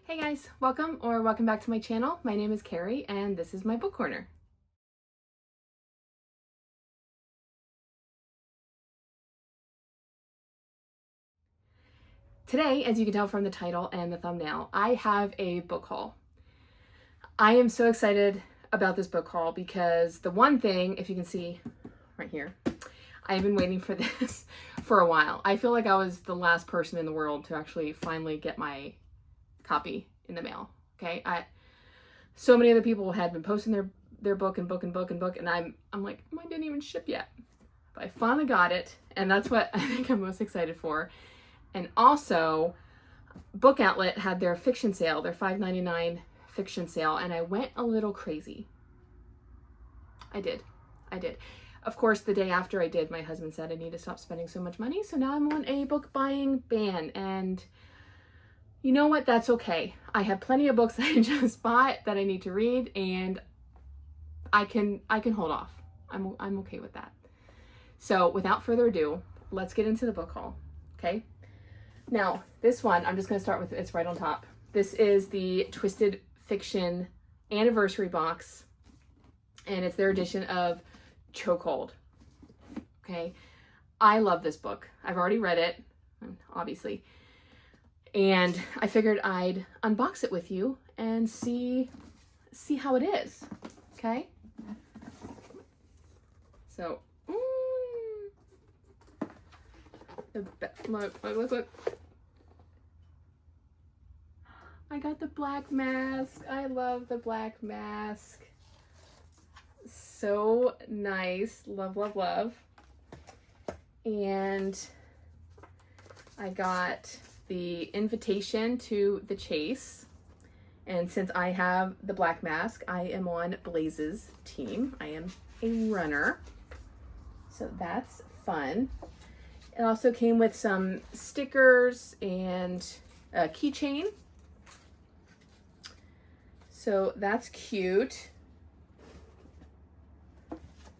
Hey guys, welcome back to my channel. My name is Carrie and this is my book corner. Today, as you can tell from the title and the thumbnail, I have a book haul. I am so excited about this book haul because the one thing, if you can see right here, I've been waiting for this for a while. I feel like I was the last person in the world to actually finally get my copy in the mail. Okay, so many other people had been posting their book and I'm like, mine didn't even ship yet. But I finally got it, and that's what I think I'm most excited for. And also, Book Outlet had their fiction sale, their $5.99 fiction sale, and I went a little crazy. I did. Of course, the day after I did, my husband said I need to stop spending so much money, so now I'm on a book buying ban, and you know what? That's okay. I have plenty of books that I just bought that I need to read, and I can hold off. I'm okay with that. So without further ado, let's get into the book haul. Okay. Now this one, I'm just going to start with, it's right on top. This is the Twisted Fiction anniversary box, and it's their edition of Chokehold. Okay. I love this book. I've already read it, obviously. And I figured I'd unbox it with you and see how it is. Okay? So, look. I got the black mask. I love the black mask. So nice. Love. And I got the invitation to the chase, and since I have the black mask, I am on Blaze's team. I am a runner, so that's fun. It also came with some stickers and a keychain, so that's cute.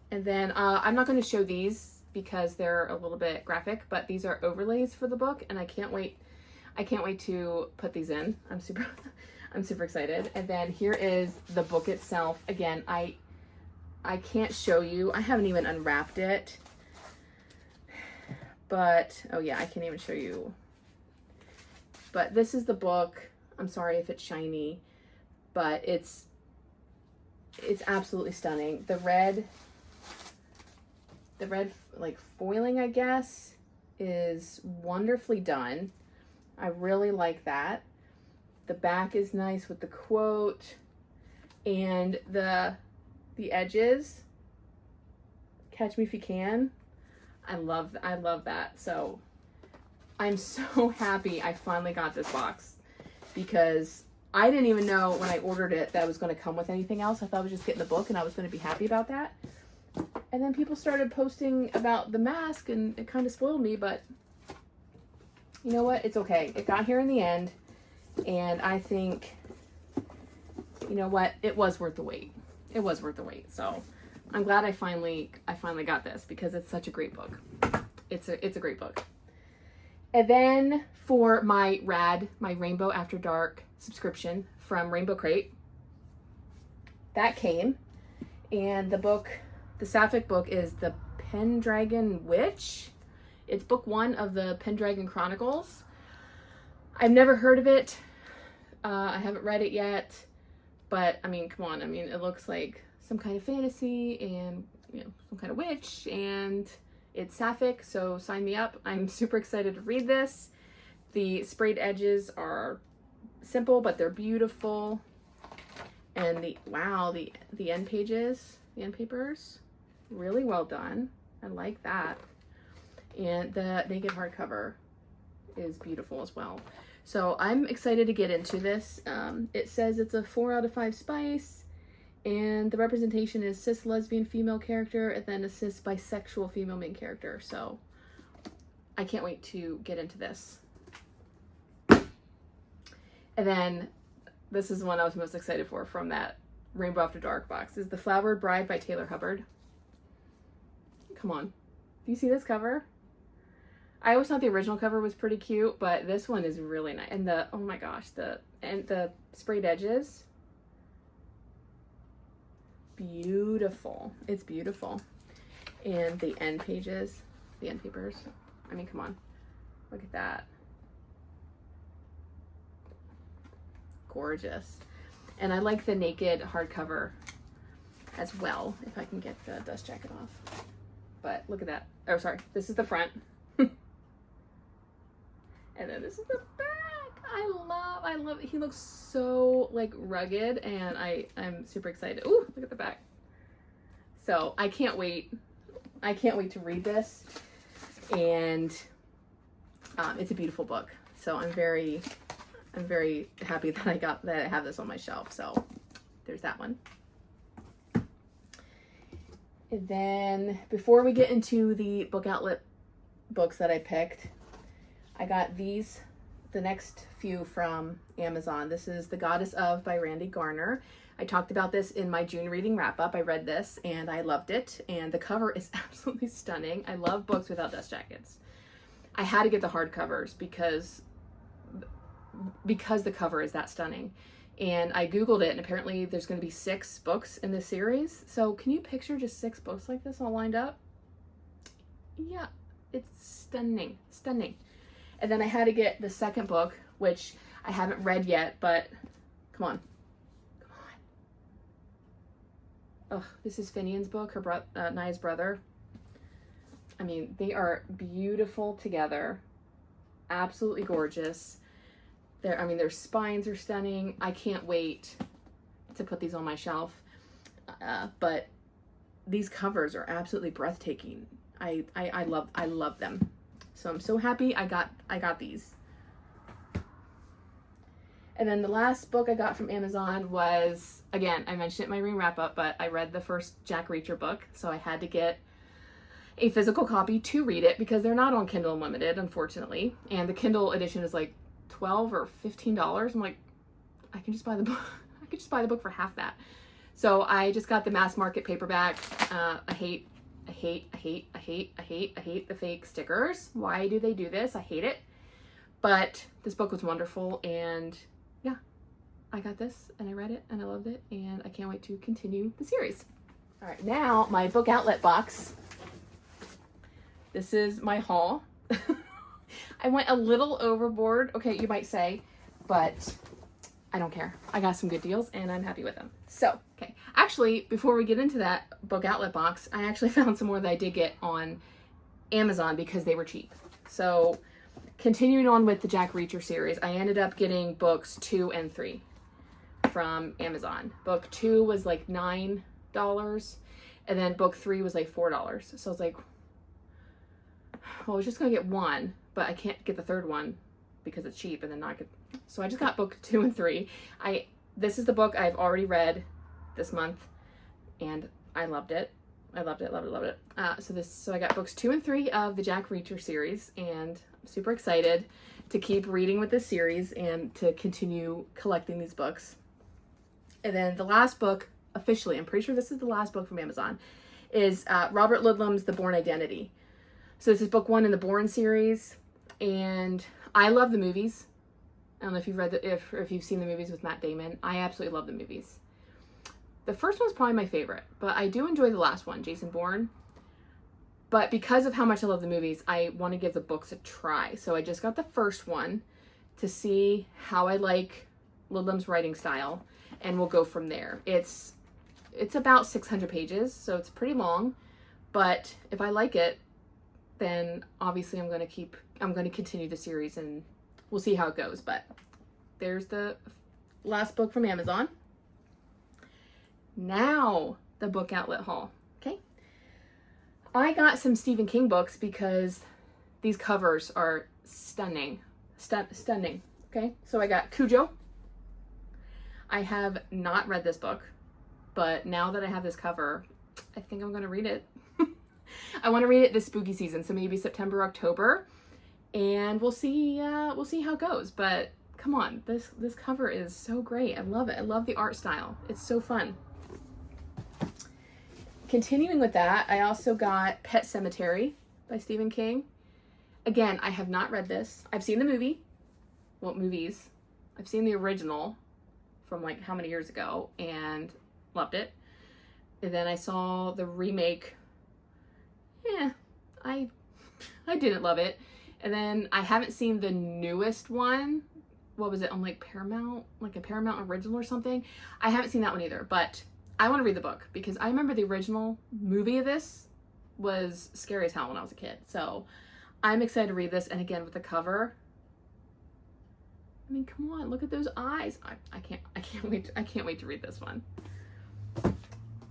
And then I'm not going to show these because they're a little bit graphic, but these are overlays for the book, and I can't wait to put these in. I'm super excited. And then here is the book itself. Again, I can't show you. I haven't even unwrapped it. But oh yeah, I can't even show you. But this is the book. I'm sorry if it's shiny, but it's absolutely stunning. The red like foiling, I guess, is wonderfully done. I really like that. The back is nice with the quote, and the edges, catch me if you can. I love that. So I'm so happy I finally got this box, because I didn't even know when I ordered it that it was going to come with anything else. I thought I was just getting the book and I was going to be happy about that. And then people started posting about the mask, and it kind of spoiled me, but you know what? It's okay. It got here in the end, and I think, you know what? It was worth the wait. It was worth the wait. So I'm glad I finally got this, because it's such a great book. It's a great book. And then for my Rainbow After Dark subscription from Rainbow Crate, that came, and the sapphic book is The Pendragon Witch. It's book 1 of the Pendragon Chronicles. I've never heard of it. I haven't read it yet, but I mean, come on. I mean, it looks like some kind of fantasy and, you know, some kind of witch, and it's sapphic, so sign me up. I'm super excited to read this. The sprayed edges are simple, but they're beautiful. And the end pages, the end papers, really well done. I like that. And the naked hardcover is beautiful as well. So I'm excited to get into this. It says it's a 4 out of 5 spice, and the representation is cis lesbian female character and then a cis bisexual female main character. So I can't wait to get into this. And then this is the one I was most excited for from that Rainbow After Dark box, is The Flowered Bride by Taylor Hubbard. Come on. Do you see this cover? I always thought the original cover was pretty cute, but this one is really nice. And the, oh my gosh, the sprayed edges. Beautiful. It's beautiful. And the end pages, the end papers. I mean, come on. Look at that. Gorgeous. And I like the naked hardcover as well, if I can get the dust jacket off. But look at that. Oh, sorry. This is the front. And then this is the back. I love it. He looks so like rugged, and I'm super excited. Ooh, look at the back. So I can't wait. I can't wait to read this. And it's a beautiful book. So I'm very happy that I have this on my shelf. So there's that one. And then before we get into the book outlet books that I picked, I got these, the next few from Amazon. This is The Goddess of by Randy Garner. I talked about this in my June reading wrap up. I read this and I loved it. And the cover is absolutely stunning. I love books without dust jackets. I had to get the hardcovers because the cover is that stunning. And I Googled it, and apparently there's going to be 6 books in this series. So can you picture just 6 books like this all lined up? Yeah, it's stunning, stunning. And then I had to get the second book, which I haven't read yet, but come on. Come on. Oh, this is Finian's book, her Naya's brother. I mean, they are beautiful together. Absolutely gorgeous. Their spines are stunning. I can't wait to put these on my shelf. But these covers are absolutely breathtaking. I love them. So I'm so happy I got these. And then the last book I got from Amazon was, again, I mentioned it in my reading wrap up, but I read the first Jack Reacher book, so I had to get a physical copy to read it because they're not on Kindle Unlimited, unfortunately. And the Kindle edition is like $12 or $15. I'm like, I can just buy the book. I could just buy the book for half that. So I just got the mass market paperback. I hate the fake stickers. Why do they do this? I hate it. But this book was wonderful, and yeah, I got this and I read it and I loved it, and I can't wait to continue the series. All right, now my book outlet box. This is my haul. I went a little overboard, okay, you might say, but I don't care. I got some good deals and I'm happy with them. So, okay. Actually, before we get into that book outlet box, I actually found some more that I did get on Amazon because they were cheap. So, continuing on with the Jack Reacher series, I ended up getting books 2 and 3 from Amazon. Book 2 was like $9, and then book 3 was like $4. So I was like, well, I was just gonna get one, but I can't get the third one because it's cheap and then not get. So I just got book 2 and 3. This is the book I've already read this month, and I loved it. I loved it. So I got books 2 and 3 of the Jack Reacher series, and I'm super excited to keep reading with this series and to continue collecting these books. And then the last book, officially, I'm pretty sure this is the last book from Amazon, is Robert Ludlum's The Bourne Identity. So this is book 1 in the Bourne series, and I love the movies. I don't know if you've read if you've seen the movies with Matt Damon. I absolutely love the movies. The first one's probably my favorite, but I do enjoy the last one, Jason Bourne. But because of how much I love the movies, I want to give the books a try. So I just got the first one to see how I like Ludlum's writing style, and we'll go from there. It's about 600 pages, so it's pretty long, but if I like it, then obviously I'm going to continue the series, and we'll see how it goes. But there's the last book from Amazon. Now the book outlet haul. Okay. I got some Stephen King books because these covers are stunning. Stunning. Okay. So I got Cujo. I have not read this book, but now that I have this cover, I think I'm going to read it. I want to read it this spooky season, so maybe September, October, and we'll see how it goes. But come on, this cover is so great. I love it. I love the art style. It's so fun. Continuing with that, I also got Pet Sematary by Stephen King. Again, I have not read this. I've seen the movie. Well, movies. I've seen the original from like how many years ago and loved it. And then I saw the remake. Yeah, I didn't love it. And then I haven't seen the newest one. What was it on like Paramount? Like a Paramount original or something? I haven't seen that one either, but I want to read the book because I remember the original movie of this was scary as hell when I was a kid. So I'm excited to read this. And again, with the cover, I mean, come on, look at those eyes. I can't wait to read this one.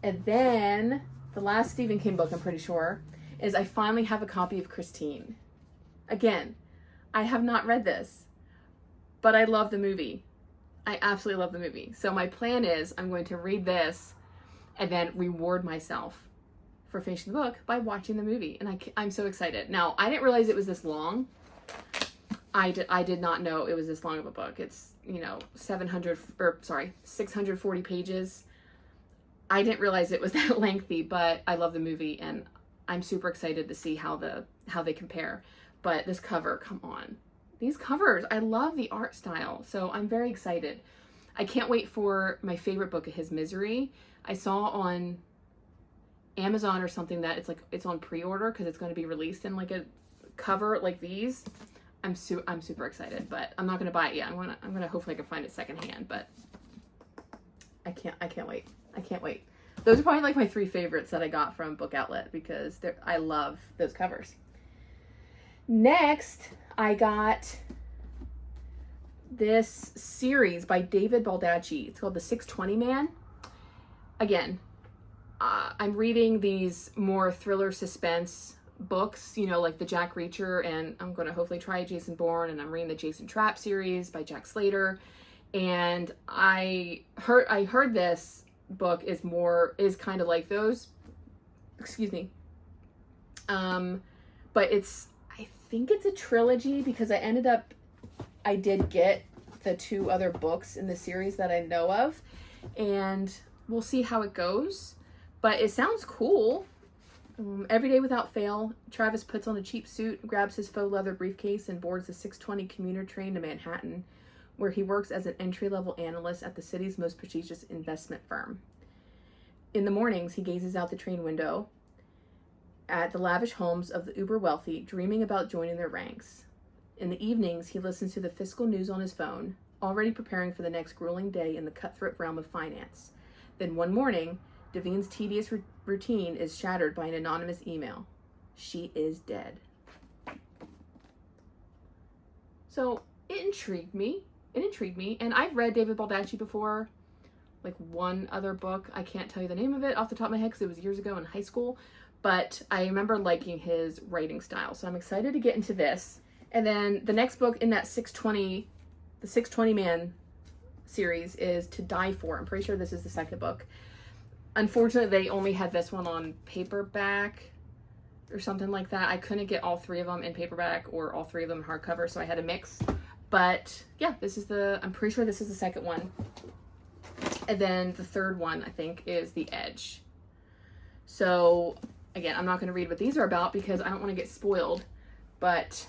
And then the last Stephen King book, I'm pretty sure, is I finally have a copy of Christine. Again, I have not read this, but I love the movie. I absolutely love the movie. So my plan is I'm going to read this and then reward myself for finishing the book by watching the movie. And I'm so excited. Now, I didn't realize it was this long. I did not know it was this long of a book. It's, 640 pages. I didn't realize it was that lengthy, but I love the movie and I'm super excited to see how they compare. But this cover, come on. These covers, I love the art style. So I'm very excited. I can't wait for my favorite book of his, Misery. I saw on Amazon or something that it's on pre-order because it's going to be released in like a cover like these. I'm super excited, but I'm not going to buy it yet. I'm going to hopefully I can find it secondhand, but I can't wait. I can't wait. Those are probably like my 3 favorites that I got from Book Outlet because I love those covers. Next, I got this series by David Baldacci. It's called The 620 Man. Again, I'm reading these more thriller suspense books, like the Jack Reacher, and I'm going to hopefully try Jason Bourne, and I'm reading the Jason Trapp series by Jack Slater. And I heard this book is kind of like those. Excuse me. But I think it's a trilogy because I did get the 2 other books in the series that I know of, and we'll see how it goes. But it sounds cool. Every day without fail, Travis puts on a cheap suit, grabs his faux leather briefcase, and boards the 620 commuter train to Manhattan, where he works as an entry-level analyst at the city's most prestigious investment firm. In the mornings, he gazes out the train window at the lavish homes of the uber-wealthy, dreaming about joining their ranks. In the evenings, he listens to the fiscal news on his phone, already preparing for the next grueling day in the cutthroat realm of finance. Then one morning, Devine's tedious routine is shattered by an anonymous email. She is dead. So it intrigued me, and I've read David Baldacci before, like one other book. I can't tell you the name of it off the top of my head because it was years ago in high school, but I remember liking his writing style. So I'm excited to get into this. And then the next book in that the 620 Man series is To Die For. I'm pretty sure this is the second book. Unfortunately, they only had this one on paperback or something like that. I couldn't get all 3 of them in paperback or all 3 of them hardcover, so I had a mix. But yeah, I'm pretty sure this is the second one. And then the third one, I think, is The Edge. So again, I'm not going to read what these are about because I don't want to get spoiled, but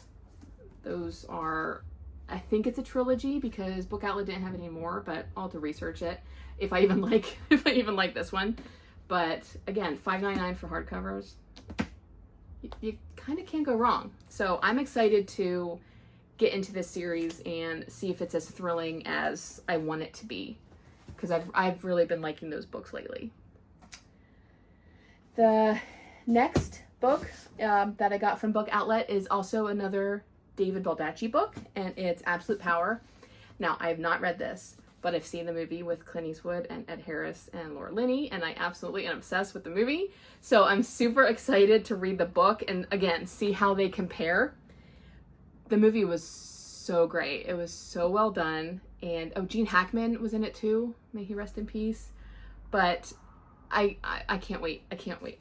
those are, I think it's a trilogy because Book Outlet didn't have any more, but I'll have to research it if I even like this one. But again, $5.99 for hardcovers. You kind of can't go wrong. So I'm excited to get into this series and see if it's as thrilling as I want it to be, because I've really been liking those books lately. The next book that I got from Book Outlet is also another David Baldacci book, and it's Absolute Power. Now, I have not read this, but I've seen the movie with Clint Eastwood and Ed Harris and Laura Linney, and I absolutely am obsessed with the movie. So I'm super excited to read the book and, again, see how they compare. The movie was so great. It was so well done. And, Gene Hackman was in it too. May he rest in peace. But I can't wait. I can't wait.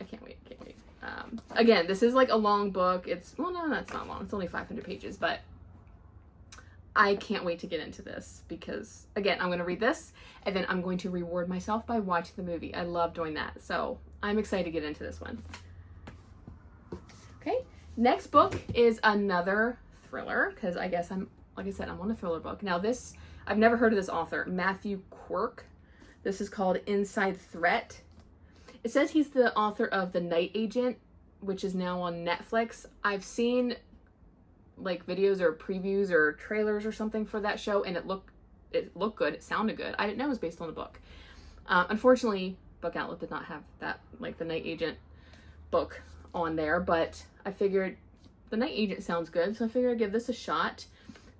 Again, this is like a long book. No, that's not long. It's only 500 pages, but I can't wait to get into this because, again, I'm going to read this and then I'm going to reward myself by watching the movie. I love doing that. So I'm excited to get into this one. Okay. Next book is another thriller, because I guess like I said, I'm on a thriller book. Now this, I've never heard of this author, Matthew Quirk. This is called Inside Threat. It says he's the author of The Night Agent, which is now on Netflix. I've seen like videos or previews or trailers or something for that show, and it looked good. It sounded good. I didn't know it was based on the book. Unfortunately, Book Outlet did not have that, like the Night Agent book on there, but I figured The Night Agent sounds good, so I figured I'd give this a shot.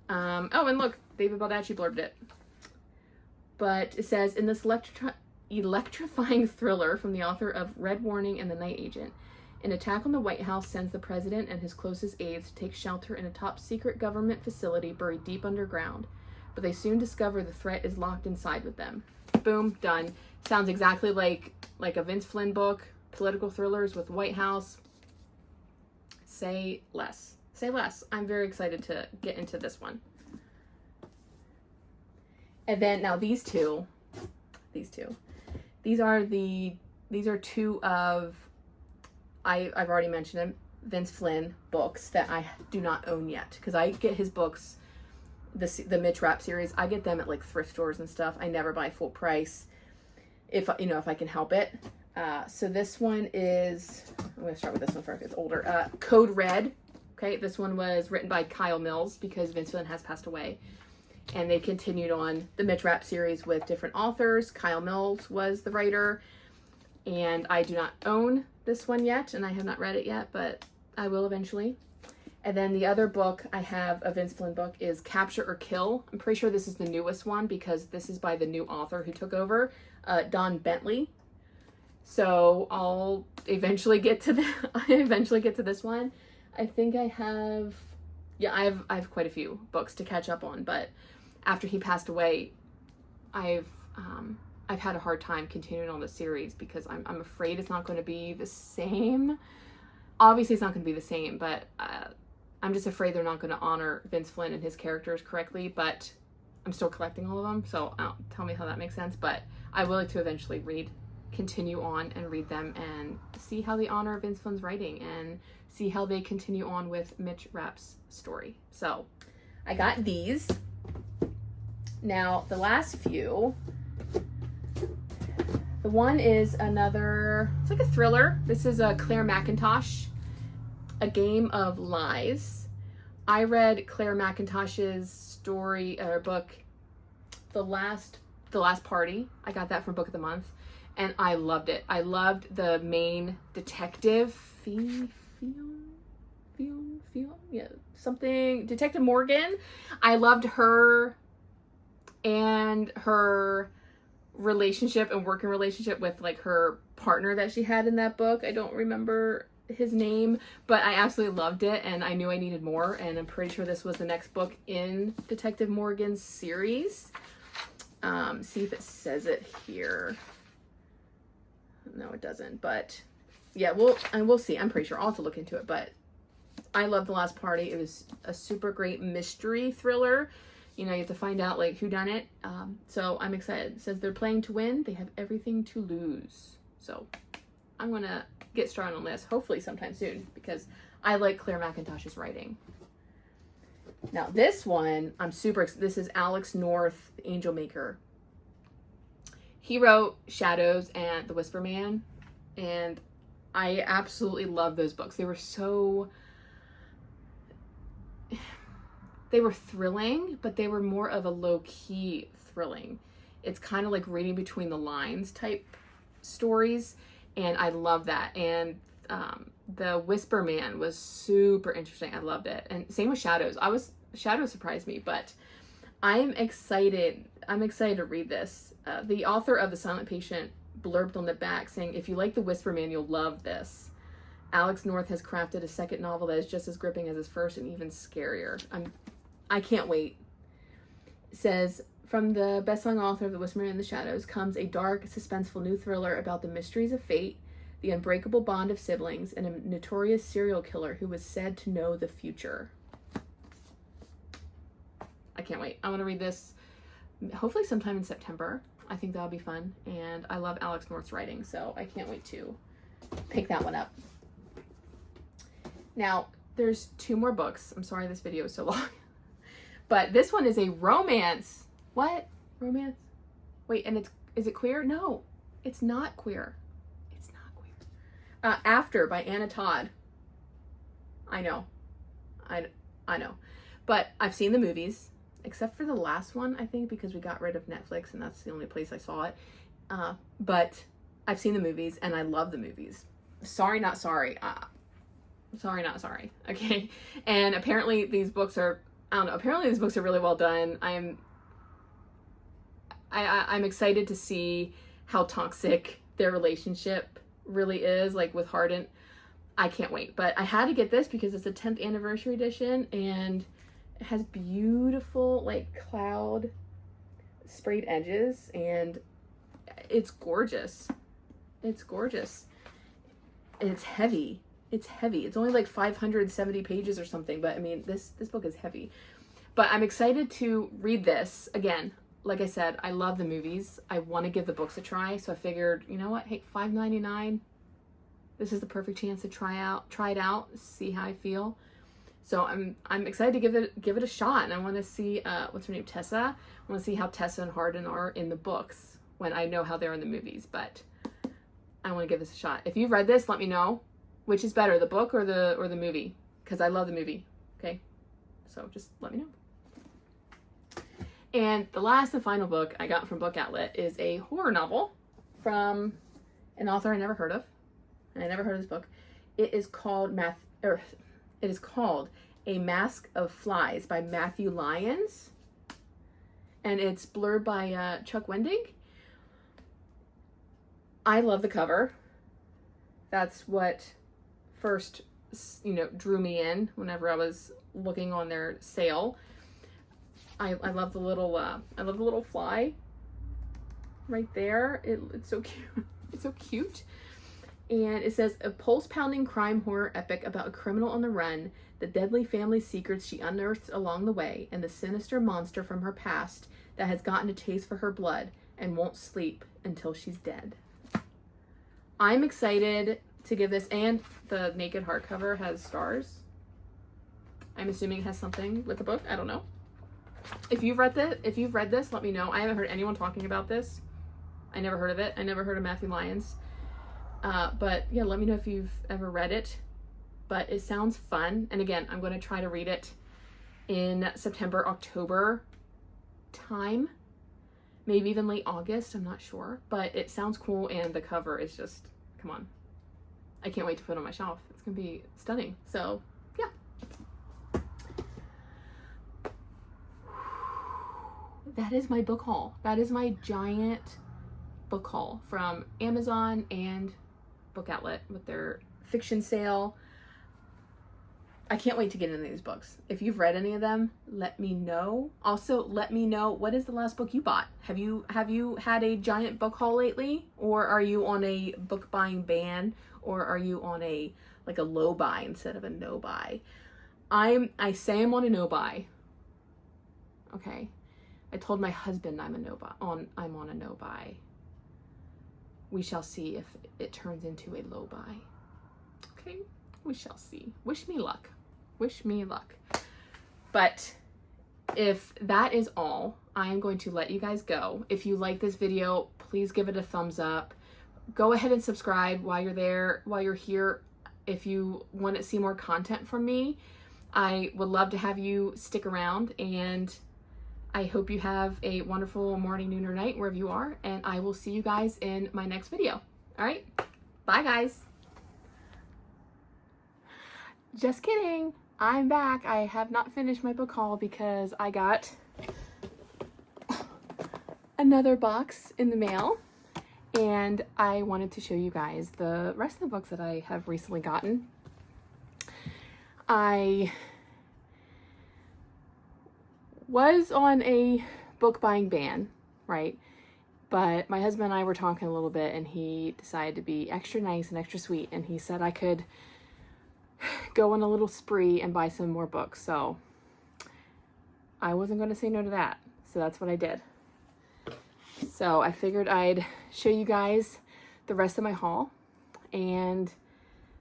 Oh, and look, David Baldacci blurbed it. But it says, in this electrifying thriller from the author of Red Warning and The Night Agent, an attack on the White House sends the president and his closest aides to take shelter in a top-secret government facility buried deep underground. But they soon discover the threat is locked inside with them. Boom, done. Sounds exactly like a Vince Flynn book. Political thrillers with White House. Say less. Say less. I'm very excited to get into this one. And then now these are two of, I've already mentioned them, Vince Flynn books that I do not own yet, because I get his books, the Mitch Rapp series, I get them at like thrift stores and stuff. I never buy full price if I can help it. So this one is, I'm going to start with this one first. It's older. Code Red. Okay, this one was written by Kyle Mills because Vince Flynn has passed away. And they continued on the Mitch Rapp series with different authors. Kyle Mills was the writer. And I do not own this one yet, and I have not read it yet, but I will eventually. And then the other book I have, a Vince Flynn book, is Capture or Kill. I'm pretty sure this is the newest one because this is by the new author who took over, Don Bentley. So I'll eventually get to this one. I think I have, I have quite a few books to catch up on, but after he passed away, I've had a hard time continuing on the series because I'm afraid it's not going to be the same. Obviously, it's not going to be the same, but I'm just afraid they're not going to honor Vince Flynn and his characters correctly. But I'm still collecting all of them, so tell me how that makes sense. But I would like to eventually continue on and read them and see how they honor Vince Flynn's writing and see how they continue on with Mitch Rapp's story. So I got these. Now, the last few, the one is another, it's like a thriller. This is a Claire McIntosh, A Game of Lies. I read Claire McIntosh's story or book, The Last Party. I got that from Book of the Month, and I loved it. I loved the main detective, Detective Morgan. I loved her and her relationship and working relationship with like her partner that she had in that book. I don't remember his name, but I absolutely loved it, and I knew I needed more, and I'm pretty sure this was the next book in Detective Morgan's series. See if it says it here. No, it doesn't, but yeah, we'll see. I'm pretty sure I'll have to look into it, but I loved The Last Party. It was a super great mystery thriller. You know, you have to find out like who done it. So I'm excited. It says they're playing to win. They have everything to lose. So I'm going to get started on this hopefully sometime soon because I like Claire McIntosh's writing. Now this one, this is Alex North, the Angel Maker. He wrote Shadows and The Whisper Man, and I absolutely love those books. They were thrilling, but they were more of a low-key thrilling. It's kind of like reading between the lines type stories, and I love that. And The Whisper Man was super interesting. I loved it. And same with Shadows. Shadows surprised me, but I'm excited to read this. The author of The Silent Patient blurbed on the back saying, if you like The Whisper Man, you'll love this. Alex North has crafted a second novel that is just as gripping as his first and even scarier. I can't wait. It says, from the best-selling author of The Whisper Man in the Shadows comes a dark, suspenseful new thriller about the mysteries of fate, the unbreakable bond of siblings, and a notorious serial killer who was said to know the future. I can't wait. I want to read this hopefully sometime in September. I think that'll be fun. And I love Alex North's writing, so I can't wait to pick that one up. Now, there's 2 more books. I'm sorry this video is so long. But this one is a romance. What? Romance? Wait, and is it queer? No, it's not queer. It's not queer. After by Anna Todd. I know. I know. But I've seen the movies, except for the last one, I think, because we got rid of Netflix and that's the only place I saw it. But I've seen the movies and I love the movies. Sorry, not sorry. Sorry, not sorry. Okay. And apparently these books are, I don't know, apparently these books are really well done. I'm excited to see how toxic their relationship really is, like with Hardin. I can't wait. But I had to get this because it's a 10th anniversary edition and it has beautiful like cloud sprayed edges and it's gorgeous. It's gorgeous. And it's heavy. It's heavy. It's only like 570 pages or something, but I mean, this book is heavy. But I'm excited to read this. Again, like I said, I love the movies. I want to give the books a try, so I figured, you know what? Hey, $5.99. This is the perfect chance to try it out, see how I feel. So I'm excited to give it a shot, and I want to see what's her name, Tessa. I want to see how Tessa and Hardin are in the books when I know how they're in the movies, but I want to give this a shot. If you've read this, let me know which is better, the book or the movie, because I love the movie. Okay, so just let me know. And the last and final book I got from Book Outlet is a horror novel from an author I never heard of. And I never heard of this book. It is called A Mask of Flies by Matthew Lyons. And it's blurred by Chuck Wendig. I love the cover. That's what first, drew me in whenever I was looking on their sale. I love the little fly right there. It's so cute. It's so cute. And it says, a pulse-pounding crime horror epic about a criminal on the run, the deadly family secrets she unearths along the way, and the sinister monster from her past that has gotten a taste for her blood and won't sleep until she's dead. I'm excited to give this, and the naked hardcover has stars. I'm assuming it has something with the book. I don't know. If you've read this, let me know. I haven't heard anyone talking about this. I never heard of it. I never heard of Matthew Lyons. But yeah, let me know if you've ever read it. But it sounds fun. And again, I'm going to try to read it in September, October time. Maybe even late August. I'm not sure. But it sounds cool. And the cover is just, come on. I can't wait to put it on my shelf. It's going to be stunning. So, yeah. That is my book haul. That is my giant book haul from Amazon and Book Outlet with their fiction sale. I can't wait to get into these books. If you've read any of them, let me know. Also, let me know, what is the last book you bought? Have you had a giant book haul lately? Or are you on a book buying ban? Or are you on a low buy instead of a no buy? I say I'm on a no buy. Okay. I told my husband I'm on a no buy. We shall see if it turns into a low buy. Okay, we shall see. Wish me luck. Wish me luck. But if that is all, I am going to let you guys go. If you like this video, please give it a thumbs up. Go ahead and subscribe while you're here. If you want to see more content from me, I would love to have you stick around, and I hope you have a wonderful morning, noon, or night, wherever you are, and I will see you guys in my next video. All right? Bye, guys. Just kidding. I'm back. I have not finished my book haul because I got another box in the mail, and I wanted to show you guys the rest of the books that I have recently gotten. I was on a book buying ban, right? But my husband and I were talking a little bit, and he decided to be extra nice and extra sweet, and he said I could go on a little spree and buy some more books. So I wasn't going to say no to that. So that's what I did. So I figured I'd show you guys the rest of my haul, and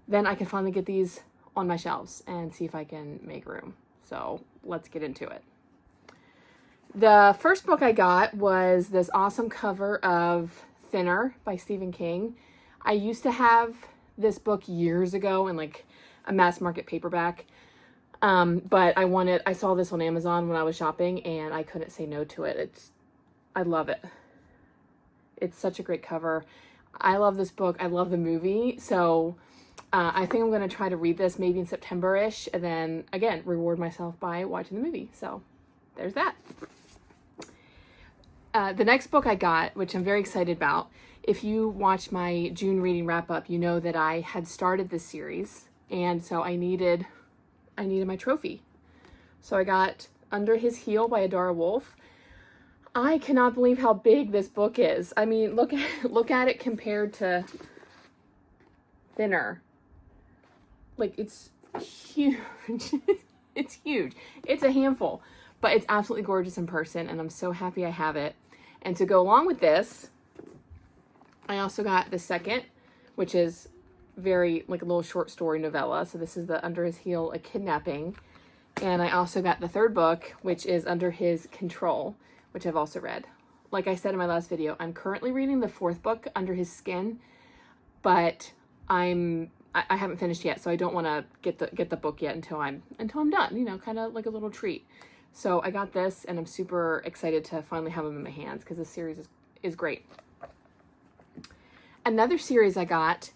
then I can finally get these on my shelves and see if I can make room. So let's get into it. The first book I got was this awesome cover of Thinner by Stephen King. I used to have this book years ago in like a mass market paperback. But I saw this on Amazon when I was shopping and I couldn't say no to it. I love it. It's such a great cover. I love this book. I love the movie. So, I think I'm going to try to read this maybe in September-ish and then again, reward myself by watching the movie. So there's that. The next book I got, which I'm very excited about, if you watched my June reading wrap up, you know that I had started this series. And so I needed my trophy. So I got Under His Heel by Adara Wolf. I cannot believe how big this book is. I mean, look at it compared to Thinner. Like, it's huge. It's huge. It's a handful, but it's absolutely gorgeous in person, and I'm so happy I have it. And to go along with this, I also got the second, which is very like a little short story novella. So this is the Under His Heel, A Kidnapping. And I also got the third book, which is Under His Control, which I've also read. Like I said in my last video, I'm currently reading the fourth book, Under His Skin, but I haven't finished yet, so I don't want to get the book yet until I'm done, you know, kind of like a little treat. So I got this and I'm super excited to finally have them in my hands because this series is great. Another series I got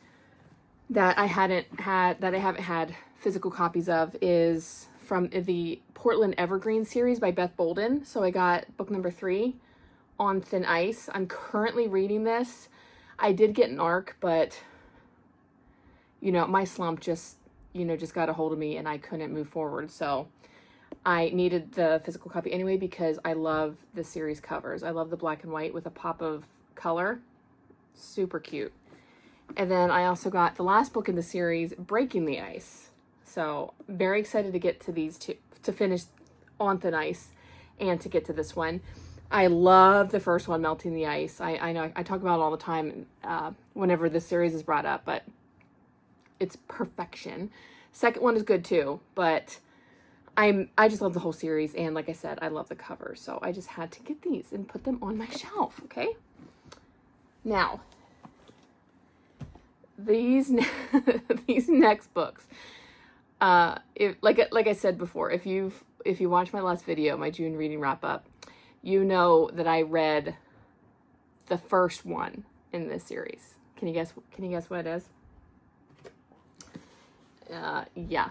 that I haven't had physical copies of is from the Portland Evergreen series by Beth Bolden. So I got book number 3, On Thin Ice. I'm currently reading this. I did get an arc, but you know, my slump just got a hold of me and I couldn't move forward. So I needed the physical copy anyway because I love the series covers. I love the black and white with a pop of color. Super cute. And then I also got the last book in the series, Breaking the Ice. So very excited to get to these two, to finish On Thin Ice and to get to this one. I love the first one, Melting the Ice. I know I talk about it all the time whenever this series is brought up, but it's perfection. Second one is good too, but I just love the whole series. And like I said, I love the covers. So I just had to get these and put them on my shelf. Okay. Now, these next books, like I said before, if you watch my last video, my June reading wrap up, you know that I read the first one in this series. Can you guess what it is? Yeah.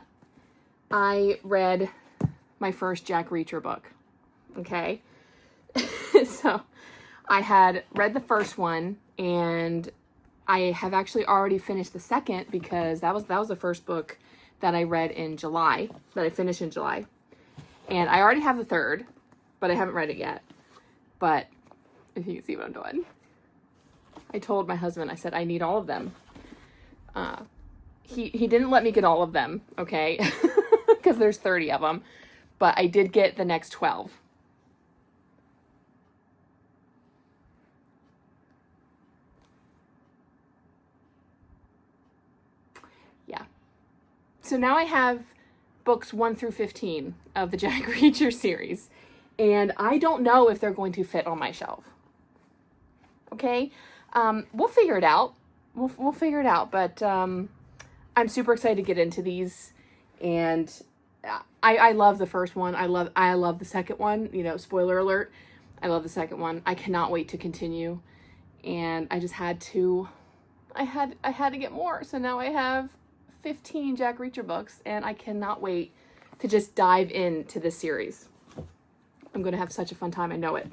I read my first Jack Reacher book. Okay. So I had read the first one and I have actually already finished the second because that was the first book that I read in July, that I finished in July. And I already have the third, but I haven't read it yet. But if you can see what I'm doing. I told my husband, I said, I need all of them. He didn't let me get all of them, okay? Because there's 30 of them. But I did get the next 12. Yeah. So now I have books 1 through 15 of the Jack Reacher series. And I don't know if they're going to fit on my shelf. Okay? We'll figure it out. We'll figure it out. But I'm super excited to get into these. And I love the first one. I love the second one. You know, spoiler alert. I love the second one. I cannot wait to continue. And I just had to, I had to get more. So now I have 15 Jack Reacher books. And I cannot wait to just dive into this series. I'm going to have such a fun time. I know it.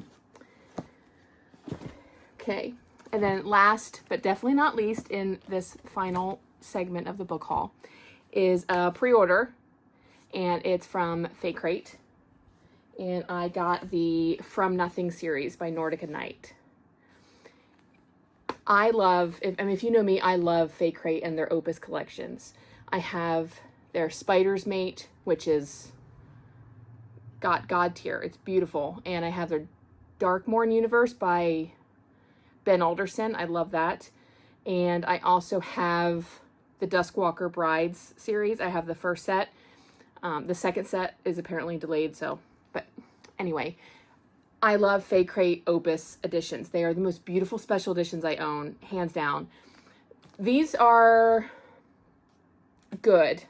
Okay. And then last, but definitely not least in this final segment of the book haul is a pre-order. And it's from Fake Crate. And I got the From Nothing series by Nordica Night. I love, if you know me, I love Fake Crate and their Opus collections. I have their Spider's Mate, which is God tier. It's beautiful. And I have their Darkmoor Universe by Ben Alderson. I love that. And I also have the Duskwalker Brides series. I have the first set. The second set is apparently delayed, so, but anyway, I love Fae Crate Opus editions. They are the most beautiful special editions I own, hands down. These are good.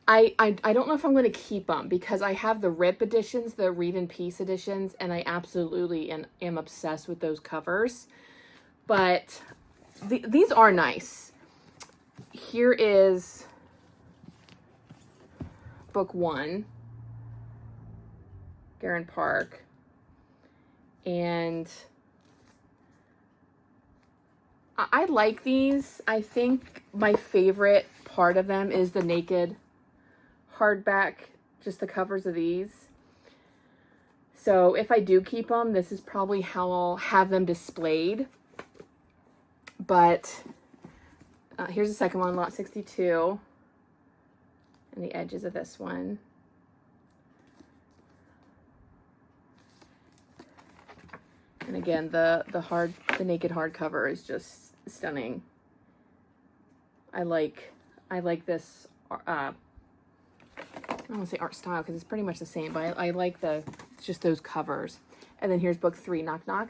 I don't know if I'm going to keep them because I have the RIP editions, the Read in Peace editions, and I absolutely am obsessed with those covers. But these are nice. Here is book 1, Garen Park, and I like these. I think my favorite part of them is the naked hardback, just the covers of these. So if I do keep them, this is probably how I'll have them displayed. But here's the second one, lot 62, and the edges of this one. And again, the naked hardcover is just stunning. I like this. I don't want to say art style because it's pretty much the same, but I like just those covers. And then here's book 3, Knock Knock.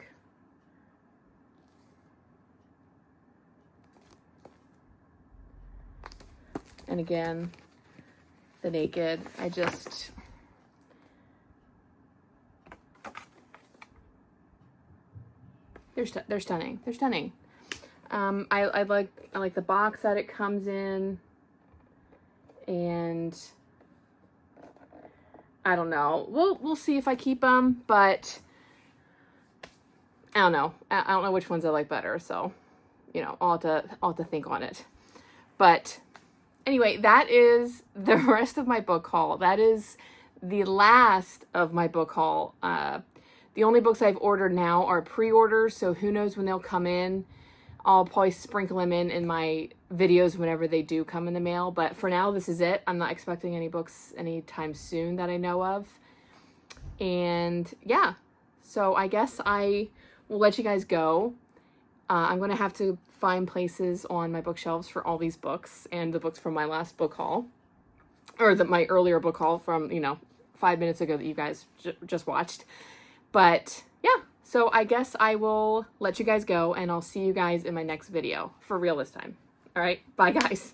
And again, the naked. They're stunning. They're stunning. I like the box that it comes in, and I don't know. We'll see if I keep them, but I don't know. I don't know which ones I like better, so you know, I'll have to think on it. But anyway, that is the rest of my book haul. That is the last of my book haul. The only books I've ordered now are pre-orders, so who knows when they'll come in. I'll probably sprinkle them in my videos whenever they do come in the mail. But for now, this is it. I'm not expecting any books anytime soon that I know of. And yeah, so I guess I will let you guys go. I'm going to have to find places on my bookshelves for all these books and the books from my last book haul. Or my earlier book haul from, 5 minutes ago that you guys just watched. But yeah, so I guess I will let you guys go, and I'll see you guys in my next video. For real this time. All right, bye guys.